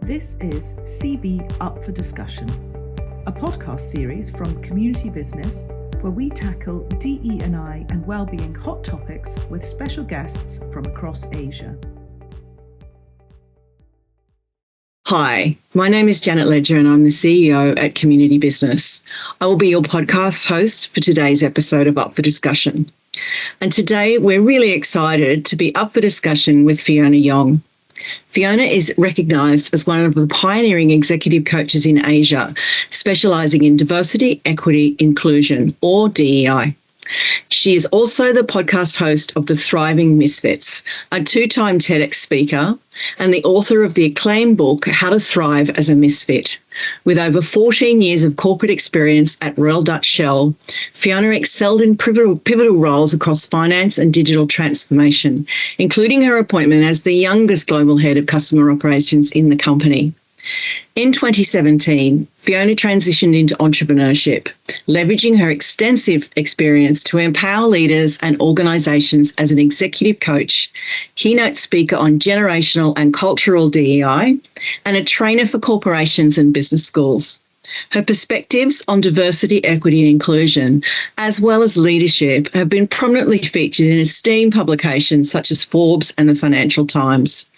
This is CB Up for Discussion, a podcast series from Community Business where we tackle DE&I and wellbeing hot topics with special guests from across Asia. Hi, my name is Janet Ledger and I'm the CEO at Community Business. I will be your podcast host for today's episode of Up for Discussion. And today we're really excited to be up for discussion with Fyiona Yong. Fyiona is recognised as one of the pioneering executive coaches in Asia, specialising in diversity, equity, inclusion, or DEI. She is also the podcast host of the Thriving Misfits, a two-time TEDx speaker, and the author of the acclaimed book, How to Thrive as a Misfit. With over 14 years of corporate experience at Royal Dutch Shell, Fyiona excelled in pivotal roles across finance and digital transformation, including her appointment as the youngest global head of customer operations in the company. In 2017, Fyiona transitioned into entrepreneurship, leveraging her extensive experience to empower leaders and organisations as an executive coach, keynote speaker on generational and cultural DEI, and a trainer for corporations and business schools. Her perspectives on diversity, equity and inclusion, as well as leadership, have been prominently featured in esteemed publications such as Forbes and the Financial Times.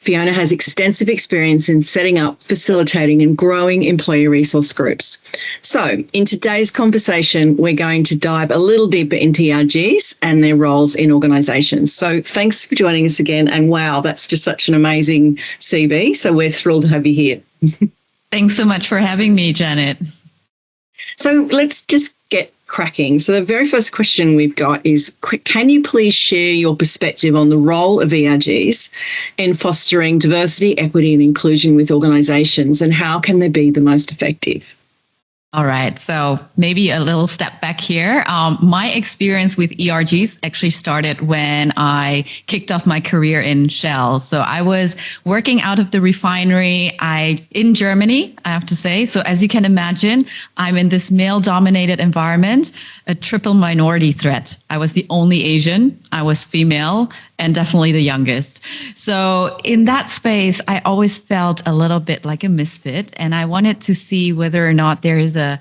Fyiona has extensive experience in setting up, facilitating and growing employee resource groups. So in today's conversation, we're going to dive a little deeper into ERGs and their roles in organisations. So thanks for joining us again. And wow, that's just such an amazing CV. So we're thrilled to have you here. Thanks so much for having me, Janet. So let's just get cracking. So the very first question we've got is, can you please share your perspective on the role of ERGs in fostering diversity, equity and inclusion with organisations, and how can they be the most effective? All right. So maybe a little step back here. My experience with ERGs actually started when I kicked off my career in Shell. So I was working out of the refinery in Germany, I have to say. So as you can imagine, I'm in this male-dominated environment, a triple minority threat. I was the only Asian, I was female, and definitely the youngest. So in that space, I always felt a little bit like a misfit, and I wanted to see whether or not there is a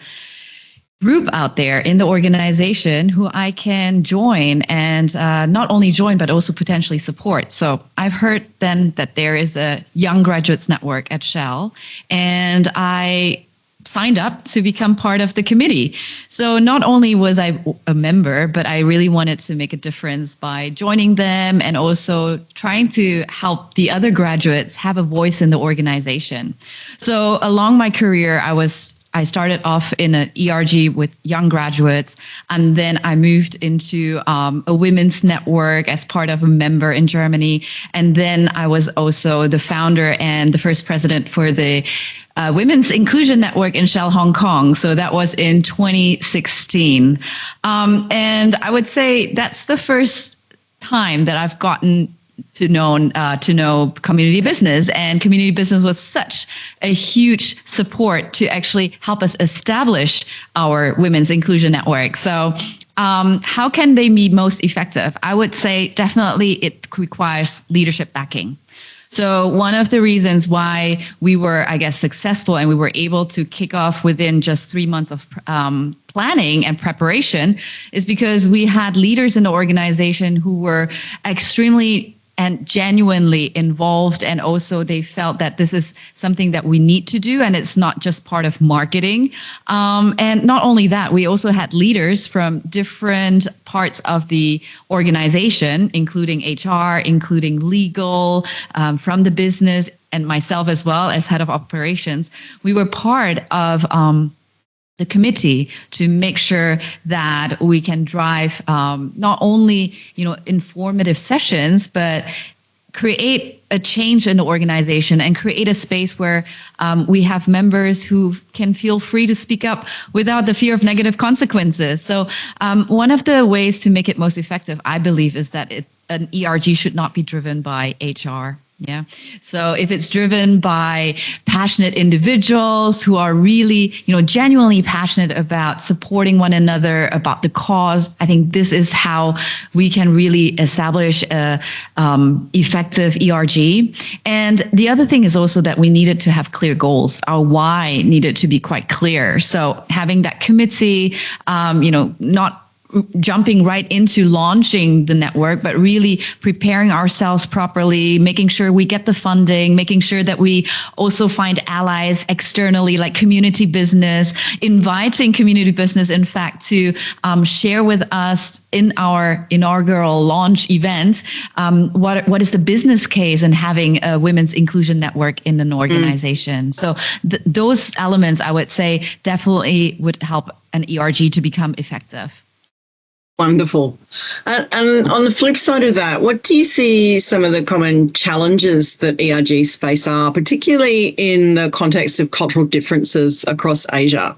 group out there in the organization who I can join and not only join, but also potentially support. So I've heard then that there is a young graduates network at Shell, and I signed up to become part of the committee. So not only was I a member, but I really wanted to make a difference by joining them and also trying to help the other graduates have a voice in the organization. So along my career, I started off in an ERG with young graduates, and then I moved into a women's network as part of a member in Germany. And then I was also the founder and the first president for the Women's Inclusion Network in Shell Hong Kong. So that was in 2016. And I would say that's the first time that I've gotten to know community business, and community business was such a huge support to actually help us establish our Women's Inclusion Network. So how can they be most effective? I would say definitely it requires leadership backing. So one of the reasons why we were, successful and we were able to kick off within just 3 months of planning and preparation is because we had leaders in the organization who were extremely and genuinely involved, and also they felt that this is something that we need to do, and it's not just part of marketing. And not only that, we also had leaders from different parts of the organization, including HR, including legal, from the business, and myself as well as head of operations. We were part of the committee to make sure that we can drive not only informative sessions, but create a change in the organization and create a space where we have members who can feel free to speak up without the fear of negative consequences. So one of the ways to make it most effective, I believe, is that an ERG should not be driven by HR Yeah. So if it's driven by passionate individuals who are really, genuinely passionate about supporting one another, about the cause, I think this is how we can really establish a effective ERG. And the other thing is also that we needed to have clear goals. Our why needed to be quite clear. So having that committee, not jumping right into launching the network, but really preparing ourselves properly, making sure we get the funding, making sure that we also find allies externally, like community business, inviting community business, in fact, to share with us in our inaugural launch event, what is the business case in having a women's inclusion network in an organization. So those elements, I would say, definitely would help an ERG to become effective. Wonderful. And on the flip side of that, what do you see some of the common challenges that ERGs face are, particularly in the context of cultural differences across Asia?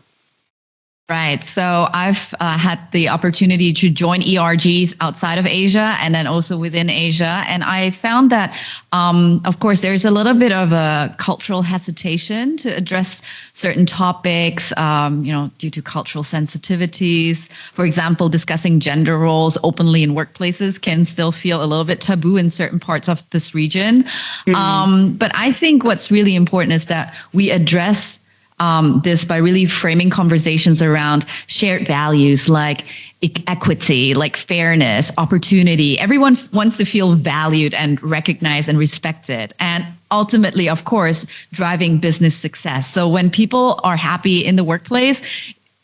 Right. So I've had the opportunity to join ERGs outside of Asia and then also within Asia. And I found that, of course, there's a little bit of a cultural hesitation to address certain topics, due to cultural sensitivities. For example, discussing gender roles openly in workplaces can still feel a little bit taboo in certain parts of this region. But I think what's really important is that we address this by really framing conversations around shared values like equity, like fairness, opportunity. Everyone wants to feel valued and recognized and respected. And ultimately, of course, driving business success. So when people are happy in the workplace,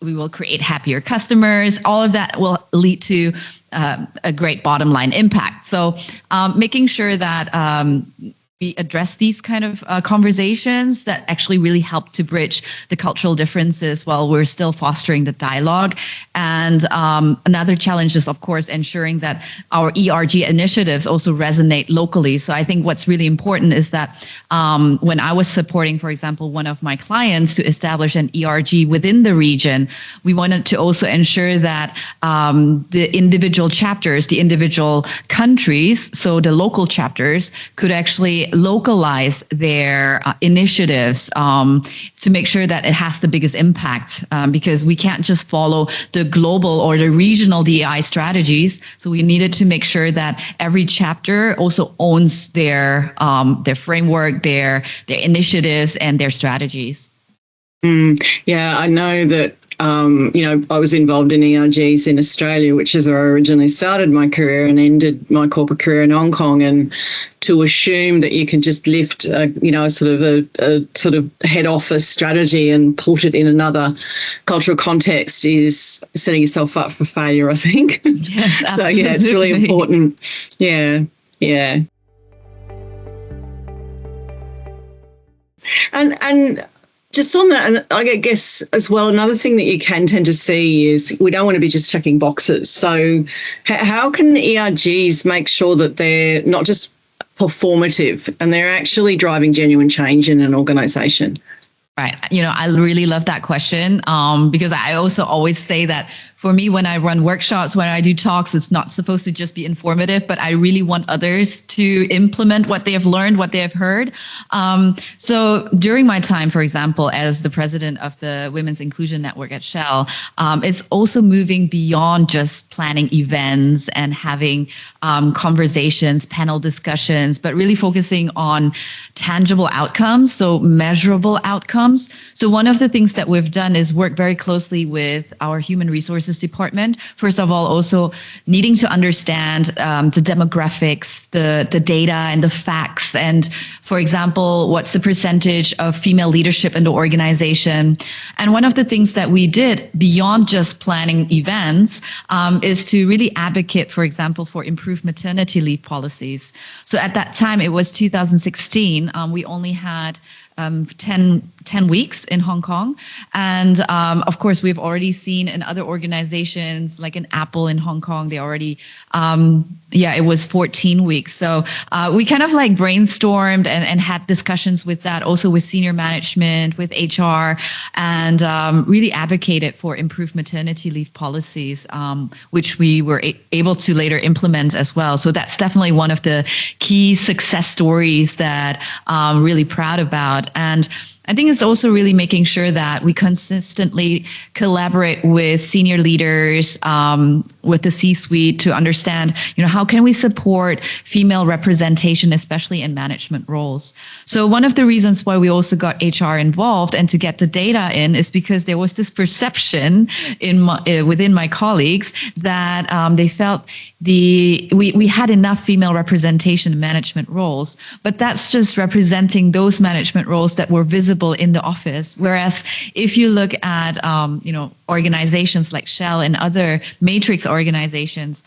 we will create happier customers. All of that will lead to a great bottom line impact. So making sure that we address these kind of conversations that actually really help to bridge the cultural differences while we're still fostering the dialogue. And another challenge is, of course, ensuring that our ERG initiatives also resonate locally. So I think what's really important is that when I was supporting, for example, one of my clients to establish an ERG within the region, we wanted to also ensure that the individual chapters, the individual countries, so the local chapters could actually localize their initiatives to make sure that it has the biggest impact, because we can't just follow the global or the regional DEI strategies. So we needed to make sure that every chapter also owns their framework, their initiatives, and their strategies. Yeah, I know that. I was involved in ERGs in Australia, which is where I originally started my career and ended my corporate career in Hong Kong. And to assume that you can just lift, a sort of head office strategy and put it in another cultural context is setting yourself up for failure, I think. Yes, absolutely. So yeah, it's really important. Yeah. And just on that, and I guess as well, another thing that you can tend to see is we don't want to be just checking boxes. So how can ERGs make sure that they're not just performative and they're actually driving genuine change in an organisation? Right. I really love that question because I also always say that for me, when I run workshops, when I do talks, it's not supposed to just be informative, but I really want others to implement what they have learned, what they have heard. So during my time, for example, as the president of the Women's Inclusion Network at Shell, it's also moving beyond just planning events and having conversations, panel discussions, but really focusing on tangible outcomes, so measurable outcomes. So one of the things that we've done is work very closely with our human resources department. First of all, also needing to understand the demographics, the data and the facts. And for example, what's the percentage of female leadership in the organization? And one of the things that we did beyond just planning events is to really advocate, for example, for improved maternity leave policies. So at that time, it was 2016, we only had 10 10 weeks in Hong Kong. And of course, we've already seen in other organizations, like in Apple in Hong Kong, they already, it was 14 weeks. So we kind of like brainstormed and had discussions with that, also with senior management, with HR, and really advocated for improved maternity leave policies, which we were able to later implement as well. So that's definitely one of the key success stories that I'm really proud about. And I think it's also really making sure that we consistently collaborate with senior leaders, with the C-suite to understand, how can we support female representation, especially in management roles. So one of the reasons why we also got HR involved and to get the data in is because there was this perception within my colleagues that they felt we had enough female representation in management roles, but that's just representing those management roles that were visible in the office. Whereas if you look at, organizations like Shell and other matrix organizations,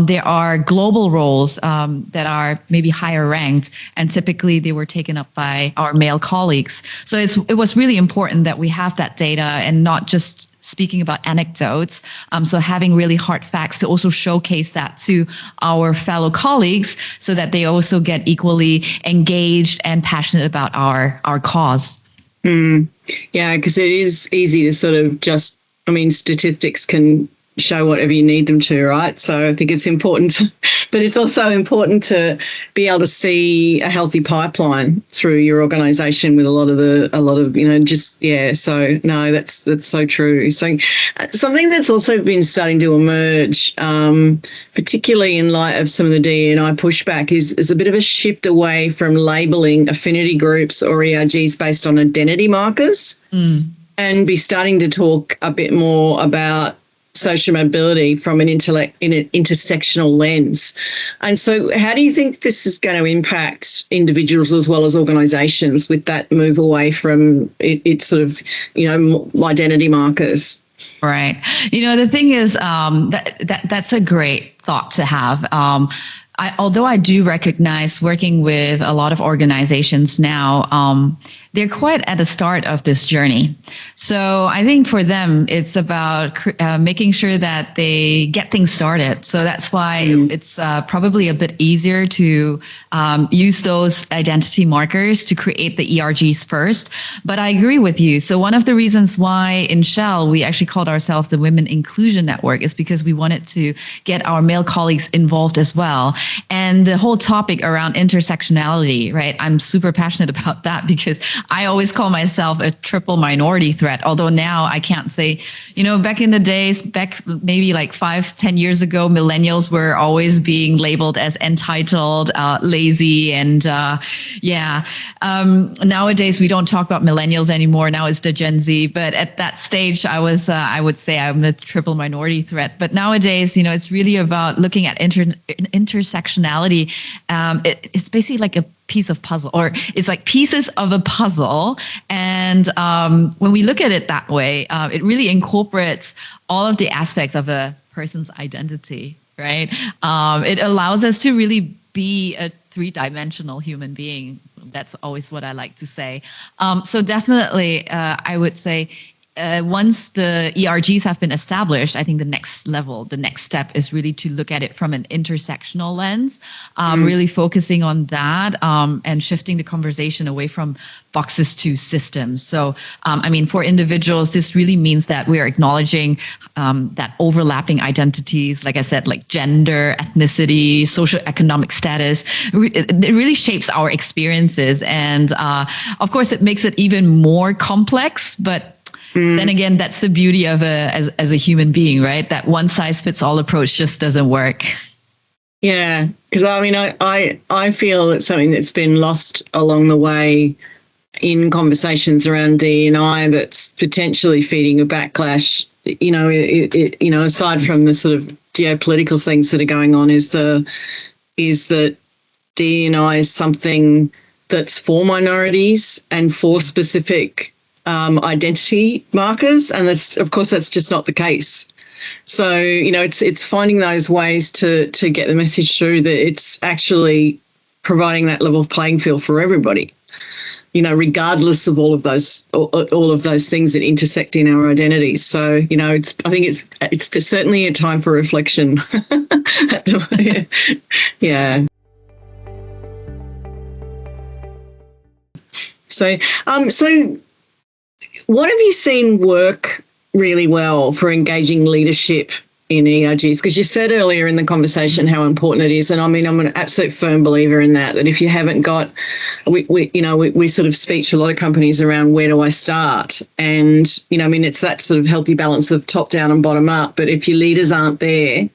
there are global roles that are maybe higher ranked, and typically they were taken up by our male colleagues. So it was really important that we have that data and not just speaking about anecdotes. So having really hard facts to also showcase that to our fellow colleagues so that they also get equally engaged and passionate about our cause. Yeah, because it is easy to sort of statistics can show whatever you need them to, right? So I think it's important, but it's also important to be able to see a healthy pipeline through your organisation with So no, that's so true. So something that's also been starting to emerge, particularly in light of some of the D&I pushback, is a bit of a shift away from labelling affinity groups or ERGs based on identity markers, and be starting to talk a bit more about social mobility from an intersectional lens. And so how do you think this is going to impact individuals as well as organisations with that move away from its sort of, identity markers? Right. The thing is that's a great thought to have. Although I do recognize working with a lot of organizations now, they're quite at the start of this journey. So I think for them, it's about making sure that they get things started. So that's why it's probably a bit easier to use those identity markers to create the ERGs first. But I agree with you. So one of the reasons why in Shell, we actually called ourselves the Women Inclusion Network is because we wanted to get our male colleagues involved as well. And the whole topic around intersectionality, right? I'm super passionate about that because I always call myself a triple minority threat. Although now I can't say, back in the days, maybe like 5-10 years ago, millennials were always being labeled as entitled, lazy, and nowadays we don't talk about millennials anymore. Now it's the Gen Z. But at that stage, I would say I'm the triple minority threat. But nowadays, it's really about looking at intersectionality. It's basically like a piece of puzzle, or it's like pieces of a puzzle. And when we look at it that way, it really incorporates all of the aspects of a person's identity, right? It allows us to really be a three-dimensional human being. That's always what I like to say. So definitely, I would say, once the ERGs have been established, I think the next step is really to look at it from an intersectional lens, really focusing on that and shifting the conversation away from boxes to systems. So, for individuals, this really means that we are acknowledging that overlapping identities, like I said, like gender, ethnicity, socioeconomic status. It really shapes our experiences. And of course, it makes it even more complex, but then again, that's the beauty of as a human being, right? That one size fits all approach just doesn't work. Yeah, because I feel it's something that's been lost along the way in conversations around D&I that's potentially feeding a backlash. Aside from the sort of geopolitical things that are going on, is that D&I is something that's for minorities and for specific identity markers, and that's just not the case. So it's finding those ways to get the message through that it's actually providing that level of playing field for everybody. regardless of all of those things that intersect in our identities. So, I think it's certainly a time for reflection. Yeah. So what have you seen work really well for engaging leadership in ERGs? Because you said earlier in the conversation how important it is, and I mean, I'm an absolute firm believer in that if you haven't got, we sort of speak to a lot of companies around where do I start, and it's that sort of healthy balance of top down and bottom up. But if your leaders aren't there,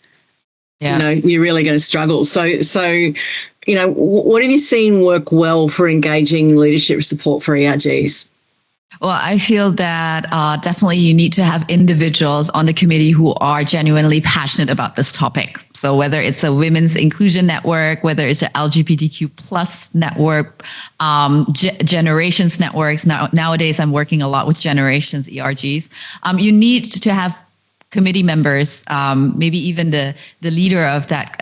you're really going to struggle. So what have you seen work well for engaging leadership support for ERGs? Well, I feel that definitely you need to have individuals on the committee who are genuinely passionate about this topic. So whether it's a women's inclusion network, whether it's an LGBTQ plus network, generations networks. Nowadays, I'm working a lot with generations ERGs. You need to have committee members, maybe even the leader of that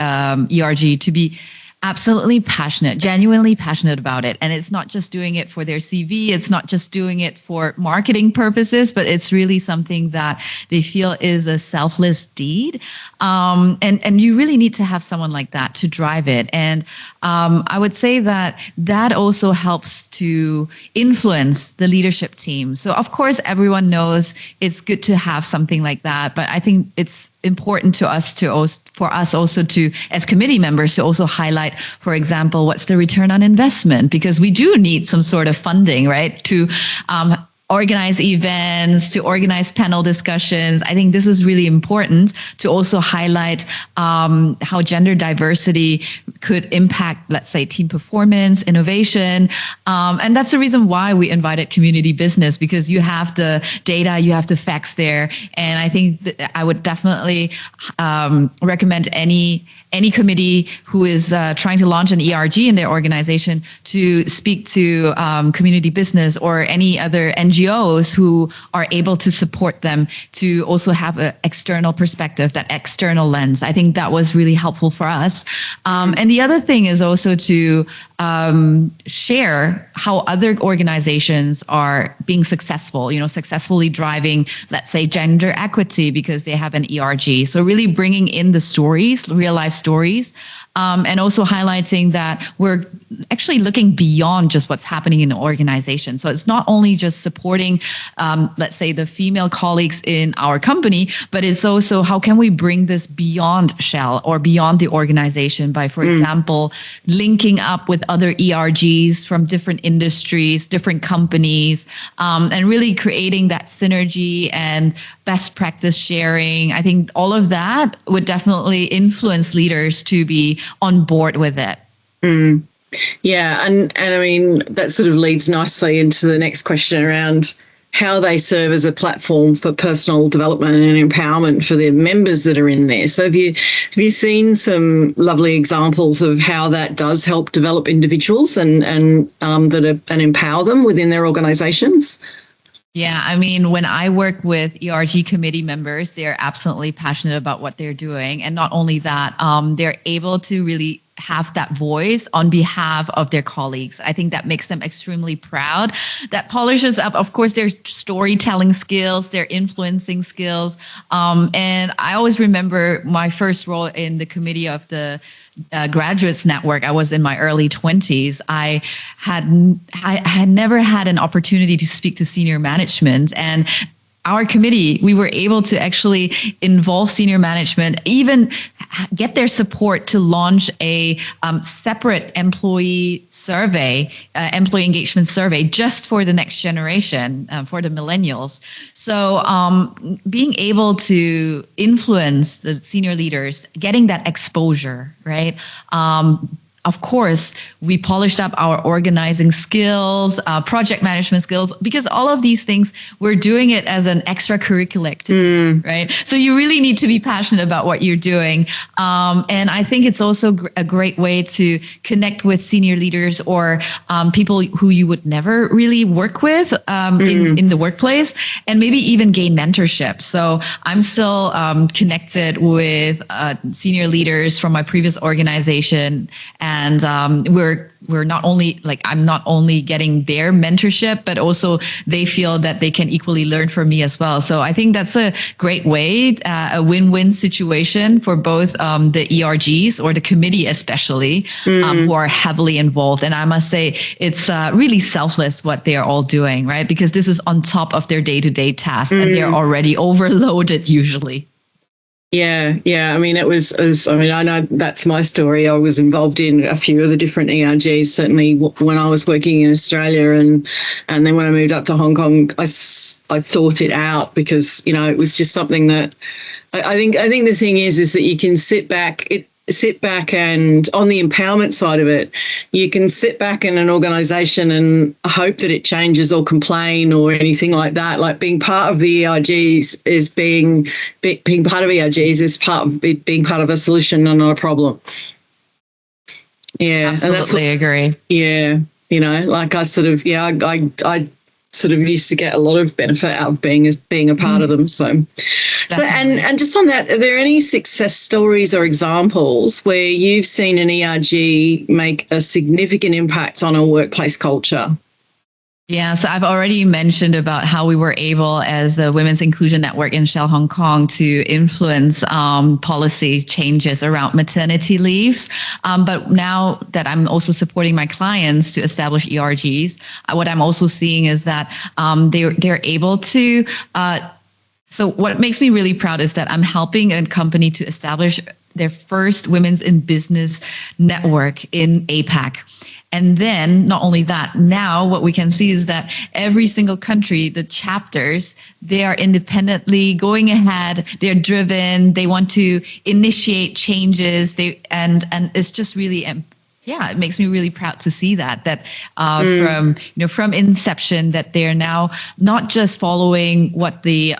ERG, to be absolutely passionate, genuinely passionate about it. And it's not just doing it for their CV. It's not just doing it for marketing purposes, but it's really something that they feel is a selfless deed. And you really need to have someone like that to drive it. And I would say that also helps to influence the leadership team. So of course, everyone knows it's good to have something like that, but I think it's important to us for us also to, as committee members, to also highlight, for example, what's the return on investment, because we do need some sort of funding, right, to organize events, to organize panel discussions. I think this is really important to also highlight how gender diversity could impact, let's say, team performance, innovation. And that's the reason why we invited community business, because you have the data, you have the facts there. And I think that I would definitely recommend any committee who is trying to launch an ERG in their organization to speak to community business or any other NGOs who are able to support them to also have an external perspective, that external lens. I think that was really helpful for us. And the other thing is also to share how other organizations are being successful, successfully driving, let's say, gender equity because they have an ERG. So really bringing in the stories, real life stories, and also highlighting that we're actually looking beyond just what's happening in the organization. So it's not only just supporting, let's say, the female colleagues in our company, but it's also how can we bring this beyond Shell or beyond the organization by, for example, linking up with other ERGs from different industries, different companies, and really creating that synergy and best practice sharing. I think all of that would definitely influence leaders to be on board with it. Yeah, and I mean, that sort of leads nicely into the next question around how they serve as a platform for personal development and empowerment for the members that are in there. So have you seen some lovely examples of how that does help develop individuals and empower them within their organisations? Yeah, I mean, when I work with ERG committee members, they're absolutely passionate about what they're doing. And not only that, they're able to really have that voice on behalf of their colleagues. I think that makes them extremely proud. That polishes up, of course, their storytelling skills, their influencing skills. And I always remember my first role in the committee of the graduates network. I was in my early 20s. I had never had an opportunity to speak to senior management, and our committee, we were able to actually involve senior management, even get their support to launch a separate employee survey, employee engagement survey, just for the next generation, for the millennials. So being able to influence the senior leaders, getting that exposure, right? Of course, we polished up our organizing skills, project management skills, because all of these things, we're doing it as an extracurricular activity, right? So you really need to be passionate about what you're doing. And I think it's also a great way to connect with senior leaders or people who you would never really work with in the workplace, and maybe even gain mentorship. So I'm still connected with senior leaders from my previous organization, and we're we're not only like, I'm not only getting their mentorship, but also they feel that they can equally learn from me as well. So I think that's a great way, a win-win situation for both the ERGs or the committee especially, who are heavily involved. And I must say, it's really selfless what they are all doing, right? Because this is on top of their day-to-day tasks and they're already overloaded usually. Yeah. I mean, I know that's my story. I was involved in a few of the different ERGs, certainly when I was working in Australia. And then when I moved up to Hong Kong, I thought it out because, it was just something that I think the thing is that you can sit back and on the empowerment side of it, you can sit back in an organisation and hope that it changes or complain or anything like that. Like being part of the ERGs is being part of ERGs is part of being part of a solution and not a problem. Yeah, absolutely agree. Yeah, like I sort of I sort of used to get a lot of benefit out of being a part of them. So and just on that, are there any success stories or examples where you've seen an ERG make a significant impact on a workplace culture? Yeah, so I've already mentioned about how we were able, as a Women's Inclusion Network in Shell Hong Kong, to influence policy changes around maternity leaves. But now that I'm also supporting my clients to establish ERGs, what I'm also seeing is that they're able to. So what makes me really proud is that I'm helping a company to establish their first Women's in Business network in APAC. And then not only that, now what we can see is that every single country, the chapters, they are independently going ahead. They're driven. They want to initiate changes. And it's just really, it makes me really proud to see that from inception, that they're now not just following what the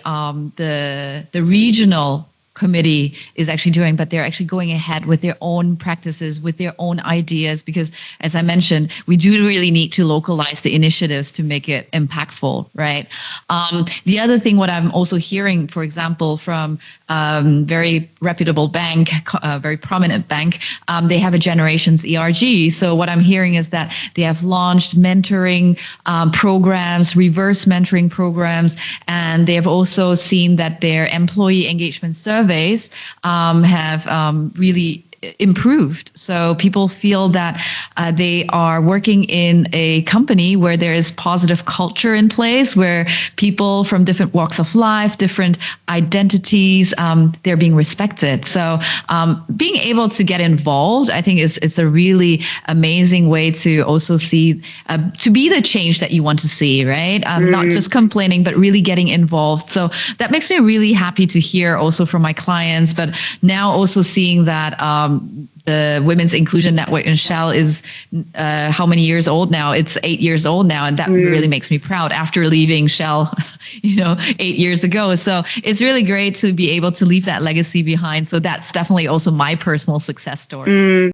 regional committee is actually doing, but they're actually going ahead with their own practices, with their own ideas, because as I mentioned, we do really need to localize the initiatives to make it impactful, right? The other thing, what I'm also hearing, for example, from very reputable bank, very prominent bank, they have a Generations ERG. So what I'm hearing is that they have launched mentoring programs, reverse mentoring programs, and they have also seen that their employee engagement surveys have really improved. So people feel that they are working in a company where there is positive culture in place, where people from different walks of life, different identities, they're being respected. So being able to get involved, I think it's a really amazing way to also see, to be the change that you want to see, right? Not just complaining, but really getting involved. So that makes me really happy to hear also from my clients, but now also seeing that the Women's Inclusion Network in Shell is how many years old now? It's 8 years old now. And that really makes me proud after leaving Shell, 8 years ago. So it's really great to be able to leave that legacy behind. So that's definitely also my personal success story.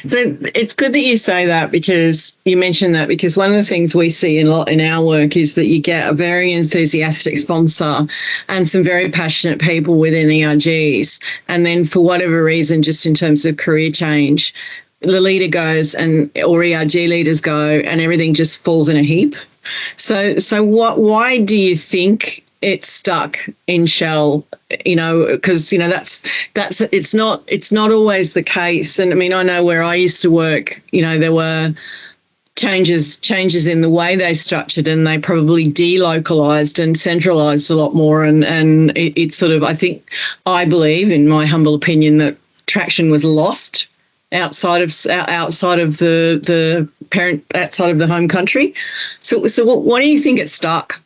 So it's good that you say that, because you mentioned that, because one of the things we see a lot in our work is that you get a very enthusiastic sponsor and some very passionate people within ERGs. And then for whatever reason, just in terms of career change, the leader goes or ERG leaders go and everything just falls in a heap. So why do you think it's stuck in Shell? Because that's it's not always the case. And I mean, I know where I used to work, there were changes in the way they structured, and they probably delocalized and centralized a lot more. And it sort of, I believe, in my humble opinion, that traction was lost outside of the parent, outside of the home country. So why do you think it's stuck?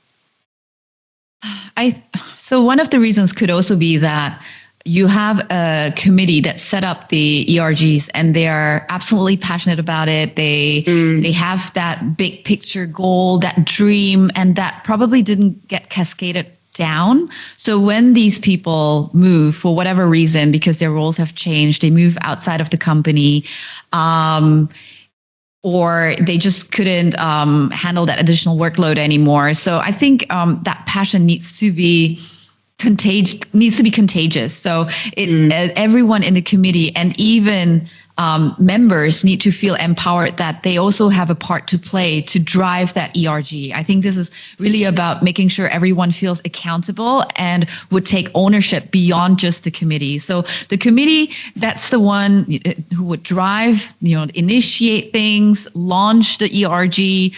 So one of the reasons could also be that you have a committee that set up the ERGs and they are absolutely passionate about it. They have that big picture goal, that dream, and that probably didn't get cascaded down. So when these people move for whatever reason, because their roles have changed, they move outside of the company, or they just couldn't handle that additional workload anymore. So I think that passion needs to be needs to be contagious. So everyone in the committee and even members need to feel empowered that they also have a part to play to drive that ERG. I think this is really about making sure everyone feels accountable and would take ownership beyond just the committee. So the committee, that's the one who would drive, initiate things, launch the ERG,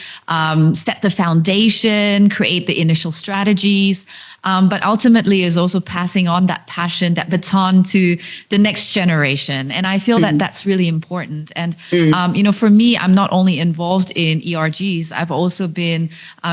set the foundation, create the initial strategies. But ultimately is also passing on that passion, that baton to the next generation. And I feel that that's really important. And, for me, I'm not only involved in ERGs, I've also been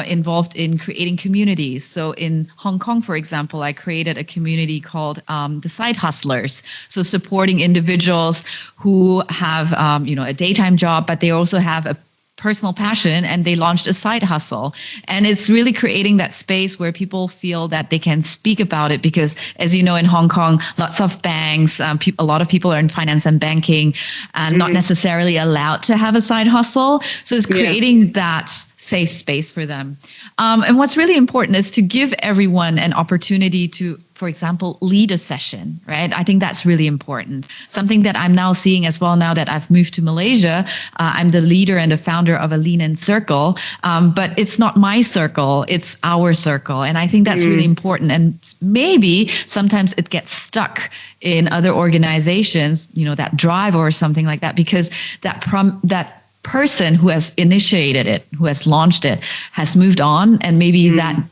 involved in creating communities. So in Hong Kong, for example, I created a community called the Side Hustlers. So supporting individuals who have, a daytime job, but they also have a personal passion, and they launched a side hustle. And it's really creating that space where people feel that they can speak about it because, as you know, in Hong Kong, lots of banks, a lot of people are in finance and banking and not necessarily allowed to have a side hustle. So it's creating that safe space for them. And what's really important is to give everyone an opportunity to, for example, lead a session, right? I think that's really important. Something that I'm now seeing as well now that I've moved to Malaysia. I'm the leader and the founder of a Lean In Circle, but it's not my circle, it's our circle. And I think that's really important. And maybe sometimes it gets stuck in other organizations, that drive or something like that, because that person who has initiated it, who has launched it, has moved on, and maybe that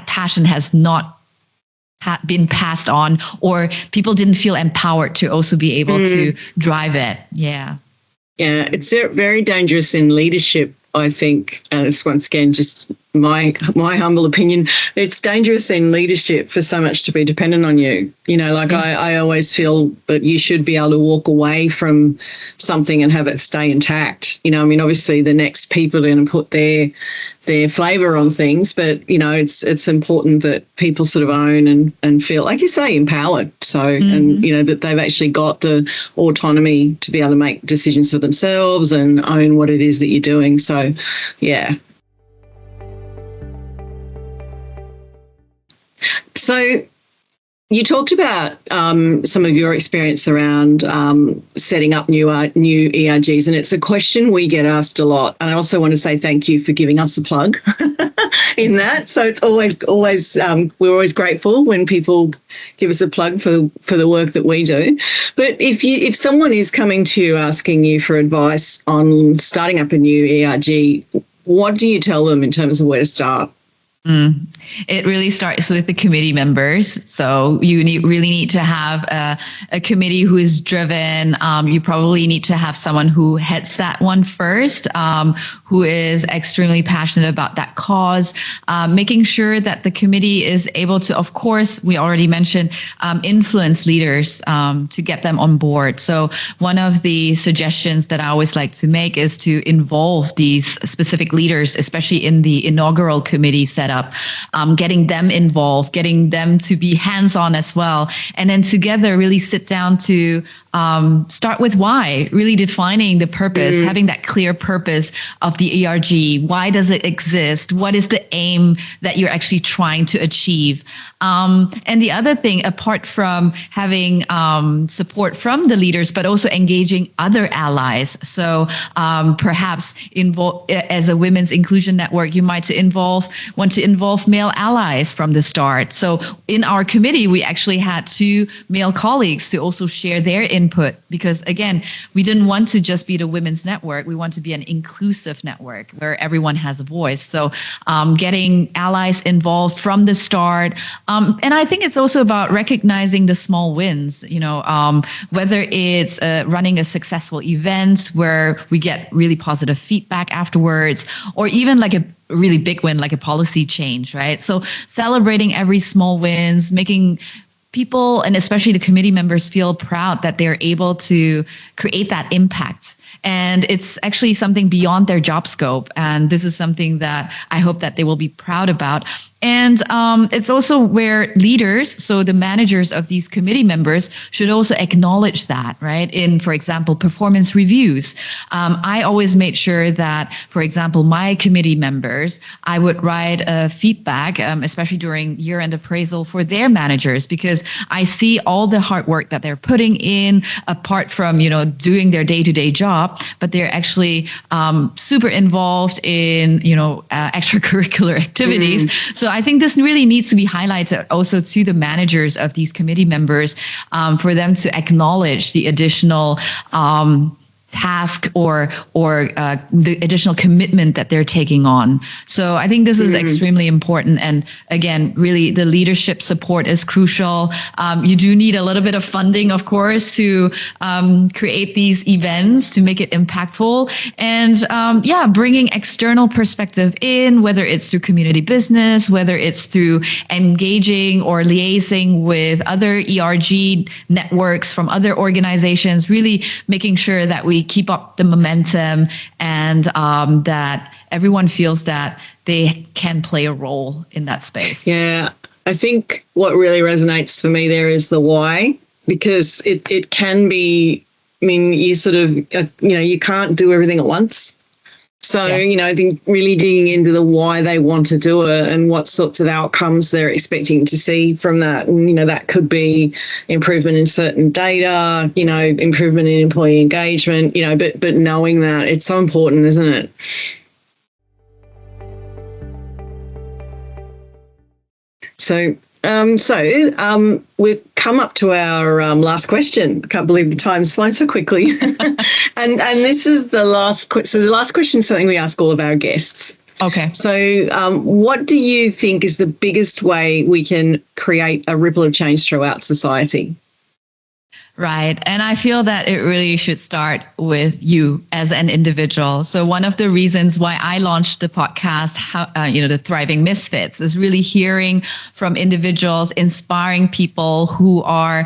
passion has not been passed on, or people didn't feel empowered to also be able to drive it. Yeah, it's very dangerous in leadership. I think, it's once again just my humble opinion, it's dangerous in leadership for so much to be dependent on you. I always feel that you should be able to walk away from something and have it stay intact. Obviously the next people are going to put their flavour on things, but it's important that people sort of own and feel, like you say, empowered. So and that they've actually got the autonomy to be able to make decisions for themselves and own what it is that you're doing. So So you talked about some of your experience around setting up new ERGs, and it's a question we get asked a lot. And I also want to say thank you for giving us a plug in that. So it's always we're always grateful when people give us a plug for the work that we do. But if someone is coming to you asking you for advice on starting up a new ERG, what do you tell them in terms of where to start? It really starts with the committee members. So you really need to have a committee who is driven. You probably need to have someone who heads that one first, who is extremely passionate about that cause, making sure that the committee is able to, of course, we already mentioned, influence leaders to get them on board. So one of the suggestions that I always like to make is to involve these specific leaders, especially in the inaugural committee setup. Getting them involved, getting them to be hands-on as well. And then together really sit down to start with why, really defining the purpose, having that clear purpose of the ERG. Why does it exist? What is the aim that you're actually trying to achieve? And the other thing, apart from having support from the leaders, but also engaging other allies. So perhaps as a women's inclusion network, you might want to involve male allies from the start. So in our committee, we actually had 2 male colleagues to also share their input, because again, we didn't want to just be the women's network. We want to be an inclusive network where everyone has a voice. So getting allies involved from the start. And I think it's also about recognizing the small wins, whether it's running a successful event where we get really positive feedback afterwards, or even like a really big win, like a policy change, right? So celebrating every small wins, making people and especially the committee members feel proud that they're able to create that impact. And it's actually something beyond their job scope. And this is something that I hope that they will be proud about. And it's also where leaders, so the managers of these committee members, should also acknowledge that, right? In, for example, performance reviews. I always made sure that, for example, my committee members, I would write a feedback, especially during year-end appraisal for their managers, because I see all the hard work that they're putting in, apart from, doing their day-to-day job, but they're actually super involved in, extracurricular activities. So I think this really needs to be highlighted also to the managers of these committee members, for them to acknowledge the additional task or the additional commitment that they're taking on. So I think this is extremely important. And again, really the leadership support is crucial. You do need a little bit of funding, of course, to create these events, to make it impactful. And bringing external perspective in, whether it's through community business, whether it's through engaging or liaising with other ERG networks from other organizations, really making sure that we keep up the momentum and that everyone feels that they can play a role in that space. Yeah, I think what really resonates for me there is the why, because it can be, you sort of, you can't do everything at once. So, I think really digging into the why they want to do it and what sorts of outcomes they're expecting to see from that. And, that could be improvement in certain data, improvement in employee engagement, but knowing that it's so important, isn't it? So we've come up to our last question. I can't believe the time's flown so quickly. and this is the last question. So the last question is something we ask all of our guests. Okay. So what do you think is the biggest way we can create a ripple of change throughout society? Right. And I feel that it really should start with you as an individual. So one of the reasons why I launched the podcast, the Thriving Misfits, is really hearing from individuals, inspiring people who are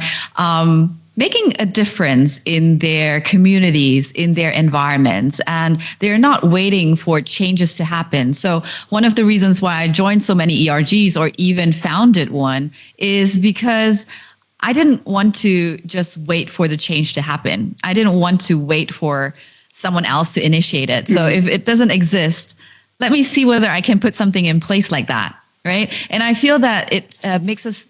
making a difference in their communities, in their environments, and they're not waiting for changes to happen. So one of the reasons why I joined so many ERGs or even founded one is because I didn't want to just wait for the change to happen. I didn't want to wait for someone else to initiate it. So if it doesn't exist, let me see whether I can put something in place like that, right? And I feel that it makes us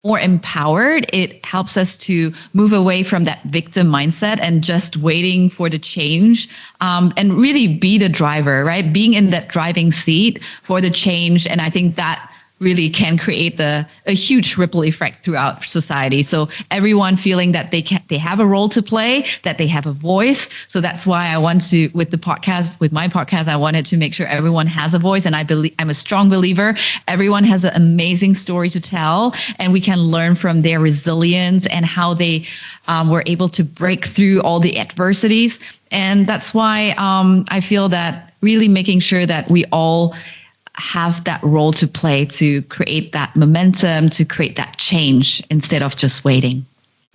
more empowered. It helps us to move away from that victim mindset and just waiting for the change, and really be the driver, right? Being in that driving seat for the change. And I think that really can create a huge ripple effect throughout society. So everyone feeling that they have a role to play, that they have a voice. So that's why I want to, with my podcast, I wanted to make sure everyone has a voice. And I'm a strong believer. Everyone has an amazing story to tell, and we can learn from their resilience and how they were able to break through all the adversities. And that's why I feel that really making sure that we all have that role to play to create that momentum, to create that change instead of just waiting.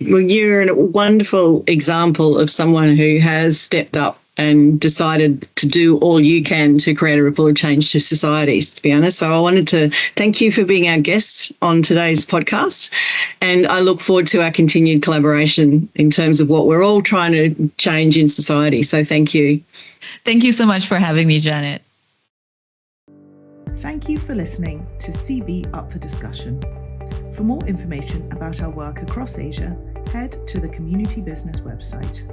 Well, you're a wonderful example of someone who has stepped up and decided to do all you can to create a ripple of change to society, Fyiona. So I wanted to thank you for being our guest on today's podcast. And I look forward to our continued collaboration in terms of what we're all trying to change in society. So thank you. Thank you so much for having me, Janet. Thank you for listening to CB Up for Discussion. For more information about our work across Asia, head to the Community Business website.